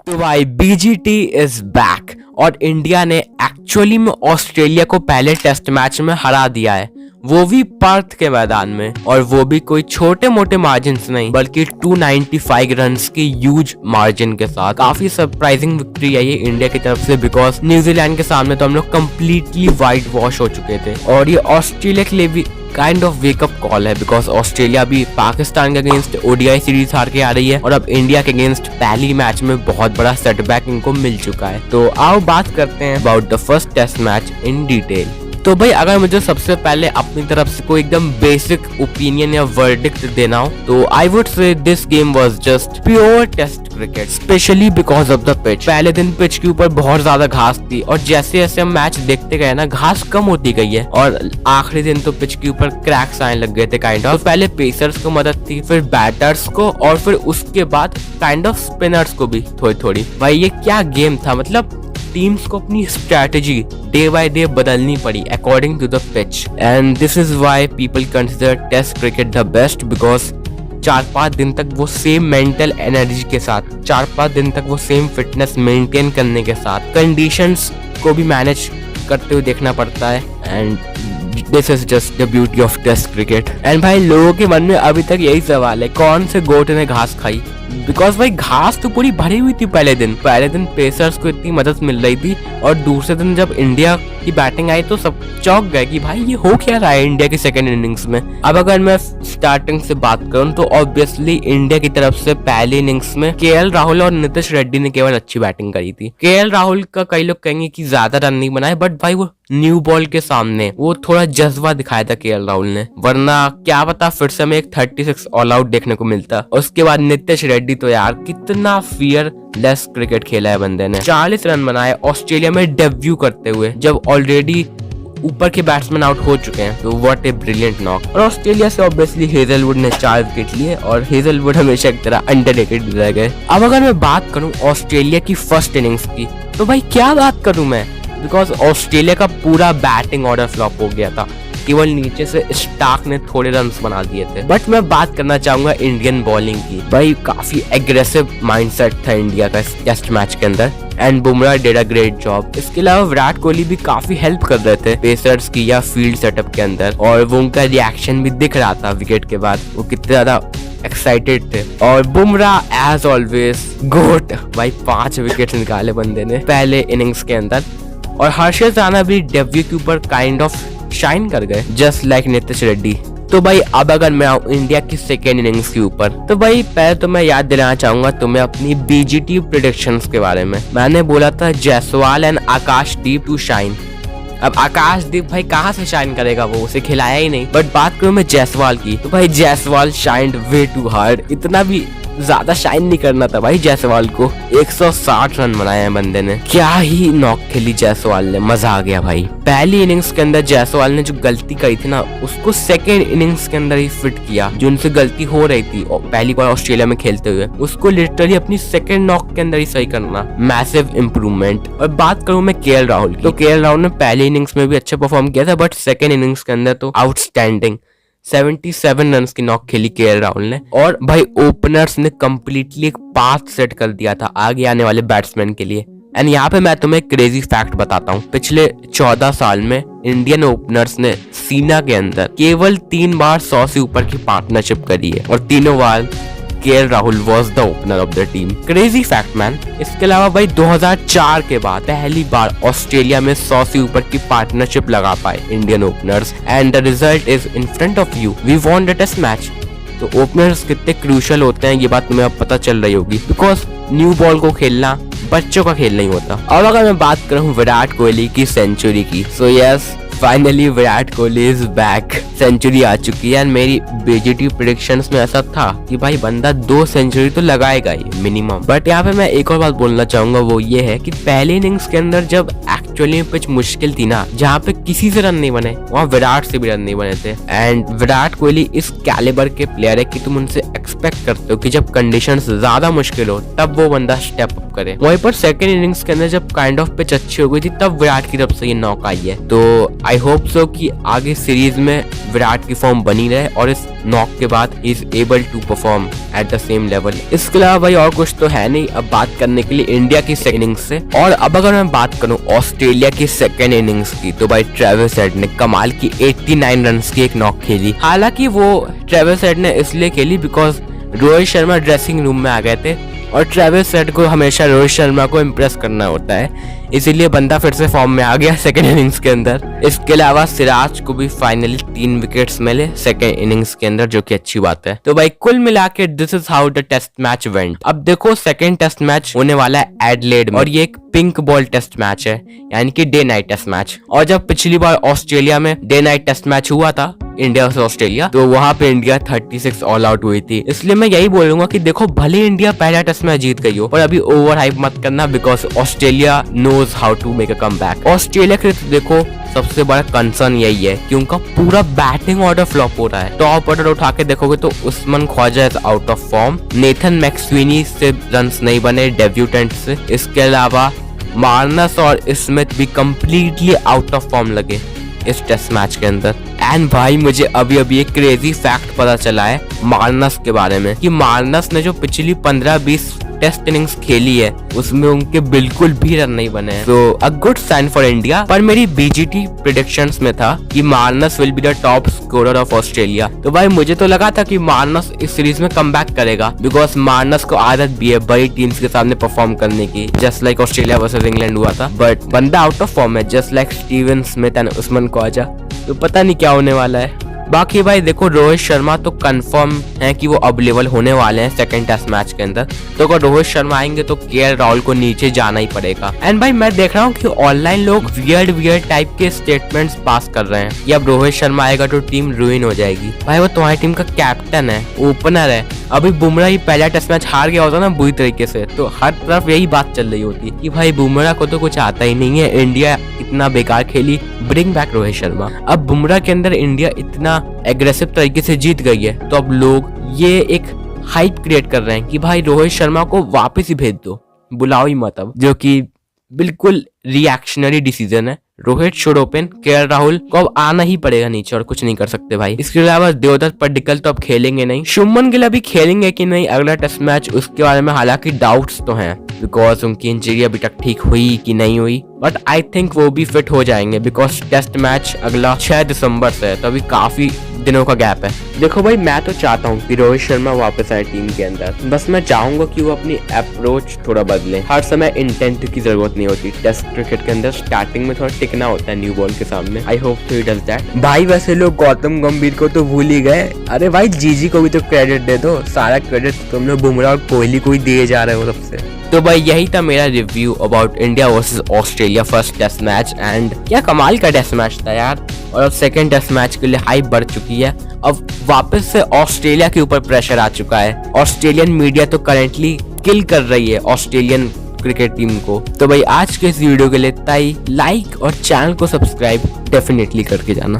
तो भाई BGT is back और इंडिया ने एक्चुअली में ऑस्ट्रेलिया को पहले टेस्ट मैच में हरा दिया है, वो भी पर्थ के मैदान में, और वो भी कोई छोटे मोटे मार्जिन नहीं बल्कि 295 रन्स की ह्यूज मार्जिन के साथ। काफी सरप्राइजिंग विक्ट्री है ये इंडिया की तरफ से, बिकॉज न्यूजीलैंड के सामने तो हम लोग कंप्लीटली वाइट वॉश हो चुके थे। और ये ऑस्ट्रेलिया के लिए भी काइंड ऑफ वेकअप कॉल है, बिकॉज ऑस्ट्रेलिया भी पाकिस्तान के अगेंस्ट ओडीआई सीरीज हार के आ रही है और अब इंडिया के अगेंस्ट पहली मैच में बहुत बड़ा सेटबैक इनको मिल चुका है। तो आओ बात करते हैं about the first test match in detail. तो भाई अगर मुझे सबसे पहले अपनी तरफ से कोई एकदम बेसिक ओपिनियन या वर्डिक्ट देना हो तो I would say this game was just pure test cricket, specially because of the pitch. पहले दिन पिच के ऊपर बहुत ज्यादा घास थी और जैसे जैसे हम मैच देखते गए ना घास कम होती गई है, और आखिरी दिन तो पिच के ऊपर क्रैक्स आने लग गए थे काइंड ऑफ। तो पहले पेसर्स को मदद थी, फिर बैटर्स को, और फिर उसके बाद काइंड ऑफ स्पिनर्स को भी थोड़ी थोड़ी। भाई ये क्या गेम था, मतलब टीम्स को अपनी स्ट्रैटेजी डे बाय डे बदलनी पड़ी according to the pitch, and this is why people consider test cricket the best, because 4-5 दिन तक वो सेम मेंटल एनर्जी के साथ, 4-5 दिन तक वो सेम फिटनेस मेंटेन करने के साथ कंडीशंस को भी मैनेज करते हुए देखना पड़ता है, and this is just the beauty of test cricket. And भाई लोगों के मन में अभी तक यही सवाल है, कौन से गोट ने घास खाई? बिकॉज भाई घास तो पूरी भरी हुई थी पहले दिन पेसर्स को इतनी मदद मिल रही थी, और दूसरे दिन जब इंडिया की बैटिंग आई तो सब चौंक गए कि भाई ये हो क्या रहा है इंडिया की सेकंड इनिंग्स में। अब अगर मैं स्टार्टिंग से बात करूं तो ऑब्वियसली इंडिया की तरफ से पहली इनिंग्स में केएल राहुल और नीतीश रेड्डी ने केवल अच्छी बैटिंग करी थी। केएल राहुल का कई लोग कहेंगे कि ज्यादा रन नहीं बनाए, बट भाई वो न्यू बॉल के सामने वो थोड़ा जज्बा दिखाया था केएल राहुल ने, वरना क्या पता फिर से हमें एक 36 ऑल आउट देखने को मिलता। उसके बाद नीतीश रेड्डी तो यार कितना फियरलेस क्रिकेट खेला है बंदे ने, 40 रन बनाए ऑस्ट्रेलिया में डेब्यू करते हुए जब ऑलरेडी ऊपर के बैट्समैन आउट हो चुके हैं। तो व्हाट ए ब्रिलियंट नॉक। और ऑस्ट्रेलिया से ऑब्वियसली हेजलवुड ने 4 विकेट लिए, और हेजलवुड हमेशा की तरह अंडररेटेड रह गए। अब अगर मैं बात करूं ऑस्ट्रेलिया की फर्स्ट इनिंग्स की तो भाई क्या बात करूं मैं, बिकॉज ऑस्ट्रेलिया का पूरा बैटिंग ऑर्डर फ्लॉप हो गया था, केवल नीचे से स्टार्क ने थोड़े रन्स बना दिए थे। बट मैं बात करना चाहूंगा इंडियन बॉलिंग की। भाई काफी एग्रेसिव माइंडसेट था इंडिया का इस टेस्ट मैच के अंदर, and Bumrah did a great job. इसके अलावा विराट कोहली भी काफी हेल्प कर रहे थे पेसर्स की या फील्ड सेटअप के अंदर, और वो उनका रिएक्शन भी दिख रहा था विकेट के बाद, वो कितने ज्यादा एक्साइटेड थे। और बुमराह एज ऑलवेज गोट, भाई 5 विकेट निकाले बंदे ने पहले इनिंग्स के अंदर, और हर्षद राणा भी डेब्यू के ऊपर काइंड ऑफ शाइन कर गए जस्ट लाइक नीतीश रेड्डी। तो भाई अब अगर मैं आऊँ इंडिया की सेकेंड इनिंग्स के ऊपर तो भाई पहले तो मैं याद दिलाना चाहूंगा तुम्हें अपनी बीजीटी प्रेडिक्शंस के बारे में। मैंने बोला था Jaiswal and Akashdeep to shine. अब आकाशदीप भाई कहाँ से शाइन करेगा, वो उसे खिलाया ही नहीं। बट बात करूं मैं जायसवाल की तो भाई जायसवाल शाइंड वे टू हार्ड, इतना भी ज्यादा शाइन नहीं करना था भाई जायसवाल को। 160 रन बनाए हैं बंदे ने, क्या ही नॉक खेली जायसवाल ने, मजा आ गया भाई। पहली इनिंग्स के अंदर जायसवाल ने जो गलती करी थी ना उसको सेकेंड इनिंग्स के अंदर ही फिट किया, जो उनसे गलती हो रही थी पहली बार ऑस्ट्रेलिया में खेलते हुए, उसको लिटरली अपनी सेकेंड नॉक के अंदर ही सही करना, मैसिव इंप्रूवमेंट। और बात करूं मैं केएल राहुल की तो केएल राहुल ने पहली इनिंग्स में भी अच्छा परफॉर्म किया था, बट सेकेंड इनिंग्स के अंदर तो आउटस्टैंडिंग 77 रन की नॉक खेली केएल राहुल ने। और भाई ओपनर्स ने कंप्लीटली एक पाथ सेट कर दिया था आगे आने वाले बैट्समैन के लिए। एंड यहाँ पे मैं तुम्हें क्रेजी फैक्ट बताता हूँ, पिछले 14 साल में इंडियन ओपनर्स ने सीना के अंदर केवल 3 बार 100 से ऊपर की पार्टनरशिप करी है, और तीनों बार KL Rahul was the opener of the team. Crazy fact man. इसके अलावा भाई 2004 के बाद पहली बार ऑस्ट्रेलिया में 100 से ऊपर की पार्टनरशिप लगा पाए Indian openers, and the result is in front of you, we won the test match. तो ओपनर्स कितने क्रूशियल होते हैं ये बात तुम्हें अब पता चल रही होगी, बिकॉज न्यू बॉल को खेलना बच्चों का खेल नहीं होता। और अगर मैं बात करूं विराट कोहली की सेंचुरी की, so yes finally Virat Kohli is back, century आ चुकी है। मेरी बीजीटी प्रेडिक्शंस में ऐसा था कि भाई बंदा 2 सेंचुरी तो लगाएगा ही मिनिमम। बट यहाँ पे मैं एक और बात बोलना चाहूंगा, वो ये है कि पहले इनिंग्स के अंदर जब एक्चुअली पिच मुश्किल थी ना, जहाँ पे किसी से रन नहीं बने, वहाँ विराट से भी रन नहीं बने थे। एंड विराट कोहली इस कैलिबर के प्लेयर है कि तुम उनसे एक्सपेक्ट करते हो कि जब कंडीशंस ज्यादा मुश्किल हो तब वो बंदा स्टेप अप करे। वहीं पर सेकंड इनिंग्स के अंदर जब काइंड ऑफ पिच अच्छी हो गई थी तब विराट की तरफ से ये नॉक आई है। तो आई होप सो कि आगे सीरीज में विराट की फॉर्म बनी रहे और इस नॉक के बाद ही is able to perform at the same level. इसके अलावा भाई और कुछ तो है नहीं अब बात करने के लिए इंडिया की सेकंड इनिंग्स से। और अब अगर मैं बात करूं ऑस्ट्रेलिया की सेकंड इनिंग्स की तो भाई ट्रेविस हेड ने कमाल की 89 रन्स की एक नॉक खेली। हालांकि वो ट्रेविस हेड ने इसलिए खेली because Rohit Sharma dressing room में आ गए थे और ट्रेविस हेड को हमेशा रोहित शर्मा को इम्प्रेस करना होता है, इसीलिए बंदा फिर से फॉर्म में आ गया सेकंड इनिंग्स के अंदर। इसके अलावा सिराज को भी फाइनली 3 विकेट्स मिले सेकंड इनिंग्स के अंदर, जो कि अच्छी बात है। तो भाई कुल मिला के this is how the test match went. अब देखो सेकंड टेस्ट मैच होने वाला है एडलेड में और ये एक पिंक बॉल टेस्ट मैच है, यानी कि डे नाइट टेस्ट मैच। और जब पिछली बार ऑस्ट्रेलिया में डे नाइट टेस्ट मैच हुआ था इंडिया से ऑस्ट्रेलिया, तो वहां पे इंडिया 36 ऑल आउट हुई थी। इसलिए मैं यही बोलूंगा कि देखो भले इंडिया पहला टेस्ट मैच जीत गई हो पर अभी ओवर हाइप मत करना because Australia knows how to make a comeback. Australia के लिए देखो सबसे बड़ा कंसर्न यही है कि उनका पूरा बैटिंग ऑर्डर फ्लॉप हो रहा है। टॉप ऑर्डर उठा के देखोगे तो Usman Khawaja is out of form, Nathan McSweeney से रन्स नहीं बने डेब्यूटेंट से। इसके अलावा मार्नस और स्मिथ भी कंप्लीटली आउट ऑफ फॉर्म लगे इस टेस्ट मैच के अंदर। एंड भाई मुझे अभी अभी एक क्रेजी फैक्ट पता चला है मार्नस के बारे में कि मार्नस ने जो पिछली 15-20 टेस्ट इनिंग्स खेली है उसमें उनके बिल्कुल भी रन नहीं बने हैं। तो a good sign for India. पर मेरी बीजीटी प्रेडिक्शंस में था कि Marnus will be the top scorer of Australia. तो भाई मुझे तो लगा था कि मार्नस इस सीरीज में कमबैक करेगा बिकॉज मार्नस को आदत भी है बड़ी टीम्स के सामने परफॉर्म करने की, just like Australia versus England हुआ था। बट बंदा आउट ऑफ फॉर्म है just like Steven Smith and Usman Khawaja, तो पता नहीं क्या होने वाला है। बाकी भाई देखो रोहित शर्मा तो कंफर्म है कि वो अवेलेबल होने वाले हैं सेकंड टेस्ट मैच के अंदर। तो अगर रोहित शर्मा आएंगे तो केएल राहुल को नीचे जाना ही पड़ेगा। एंड भाई मैं देख रहा हूँ कि ऑनलाइन लोग वियर्ड टाइप के स्टेटमेंट्स पास कर रहे हैं कि अब रोहित शर्मा आएगा तो टीम रुइन हो जाएगी। भाई वो तुम्हारी टीम का कैप्टन है, ओपनर है। अभी बुमराह ही पहला टेस्ट मैच हार गया होता ना बुरी तरीके से, तो हर तरफ यही बात चल रही होती कि भाई बुमराह को तो कुछ आता ही नहीं है, इंडिया इतना बेकार खेली, ब्रिंग बैक रोहित शर्मा। अब बुमराह के अंदर इंडिया इतना एग्रेसिव तरीके से जीत गई है तो अब लोग ये एक हाइप क्रिएट कर रहे हैं कि भाई रोहित शर्मा को वापस ही भेज दो, बुलाओ ही मत अब, जो कि बिल्कुल रिएक्शनरी डिसीजन है। Rohit should open, KL Rahul को अब आना ही पड़ेगा नीचे और कुछ नहीं कर सकते भाई। इसके अलावा देवदत्त पड्डीकल तो अब खेलेंगे नहीं। शुभमन गिल अभी खेलेंगे कि नहीं अगला टेस्ट मैच उसके बारे में हालांकि डाउट्स तो हैं बिकॉज उनकी इंजरी अभी तक ठीक हुई कि नहीं हुई, बट आई थिंक वो भी फिट हो जाएंगे बिकॉज टेस्ट मैच अगला 6 दिसंबर से है, तो अभी काफी दिनों का गैप है। देखो भाई मैं तो चाहता हूँ कि रोहित शर्मा वापस आए टीम के अंदर, बस मैं चाहूंगा कि वो अपनी अप्रोच थोड़ा बदले। हर समय इंटेंट की जरूरत नहीं होती टेस्ट क्रिकेट के अंदर, स्टार्टिंग में थोड़ा टिकना होता है न्यू बॉल के सामने। I hope he does that. भाई वैसे लोग गौतम गंभीर को तो भूल ही गए, अरे भाई जीजी को भी तो क्रेडिट दे दो, सारा क्रेडिट तुम लोग बुमराह और कोहली को ही दिए जा रहे हो सबसे। तो भाई यही था मेरा review about India versus Australia first test match. And क्या कमाल का टेस्ट मैच था यार। और अब सेकंड टेस्ट मैच के लिए हाइप बढ़ चुकी है, अब वापस से ऑस्ट्रेलिया के ऊपर प्रेशर आ चुका है। ऑस्ट्रेलियन मीडिया तो करेंटली किल कर रही है ऑस्ट्रेलियन क्रिकेट टीम को। तो भाई आज के इस वीडियो के लिए इतना ही। लाइक और चैनल को सब्सक्राइब डेफिनेटली करके जाना।